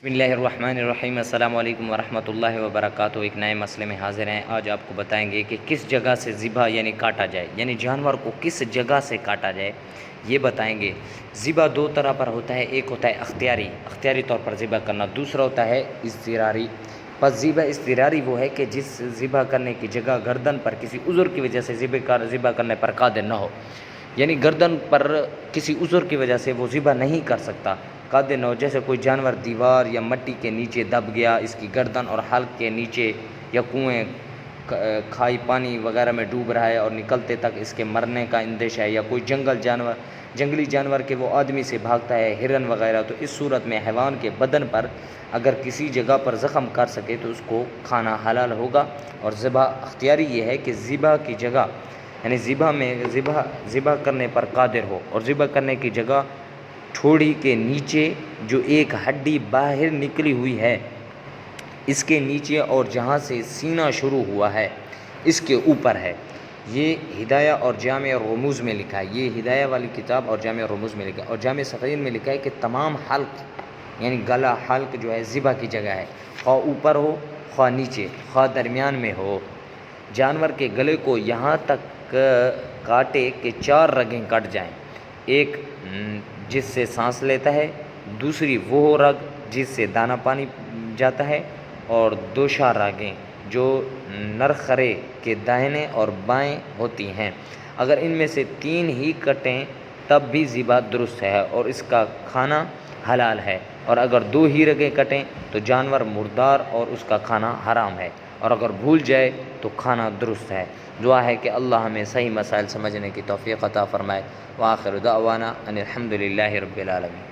بسم اللہ الرحمن الرحیم۔ السلام علیکم ورحمۃ اللہ وبرکاتہ۔ ایک نئے مسئلے میں حاضر ہیں۔ آج آپ کو بتائیں گے کہ کس جگہ سے ذبح یعنی کاٹا جائے، یعنی جانور کو کس جگہ سے کاٹا جائے یہ بتائیں گے۔ ذبح دو طرح پر ہوتا ہے، ایک ہوتا ہے اختیاری طور پر ذبح کرنا، دوسرا ہوتا ہے اضطراری۔ پس ذبح اضطراری وہ ہے کہ جس ذبح کرنے کی جگہ گردن پر کسی عذر کی وجہ سے ذبح کرنے پر قادر نہ ہو، یعنی گردن پر کسی عذر کی وجہ سے وہ ذبح نہیں کر سکتا، قادر نہ ہو، جیسے کوئی جانور دیوار یا مٹی کے نیچے دب گیا، اس کی گردن اور حلق کے نیچے، یا کنویں کھائی پانی وغیرہ میں ڈوب رہا ہے اور نکلتے تک اس کے مرنے کا اندیشہ ہے، یا کوئی جنگلی جانور کے وہ آدمی سے بھاگتا ہے، ہرن وغیرہ، تو اس صورت میں حیوان کے بدن پر اگر کسی جگہ پر زخم کر سکے تو اس کو کھانا حلال ہوگا۔ اور ذبح اختیاری یہ ہے کہ ذبح کی جگہ یعنی ذبح کرنے پر قادر ہو، اور ذبح کرنے کی جگہ ٹھوڑی کے نیچے جو ایک ہڈی باہر نکلی ہوئی ہے اس کے نیچے، اور جہاں سے سینہ شروع ہوا ہے اس کے اوپر ہے۔ یہ ہدایہ اور جامع رموز میں لکھا ہے، یہ ہدایہ والی کتاب اور جامع رموز میں لکھا ہے، اور جامع صغیر میں لکھا ہے کہ تمام حلق یعنی گلا حلق جو ہے ذبح کی جگہ ہے، خواہ اوپر ہو خواہ نیچے خواہ درمیان میں ہو۔ جانور کے گلے کو یہاں تک کاٹے کہ 4 رگیں کٹ جائیں، ایک جس سے سانس لیتا ہے، دوسری وہ رگ جس سے دانہ پانی جاتا ہے، اور 2 رگیں جو نرخرے کے داہنے اور بائیں ہوتی ہیں۔ اگر ان میں سے 3 ہی کٹیں تب بھی ذبح درست ہے اور اس کا کھانا حلال ہے، اور اگر 2 ہی رگیں کٹیں تو جانور مردار اور اس کا کھانا حرام ہے، اور اگر بھول جائے تو کھانا درست ہے۔ دعا ہے کہ اللہ ہمیں صحیح مسائل سمجھنے کی توفیق عطا فرمائے۔ وآخر دعوانا ان الحمد للہ رب العالمین۔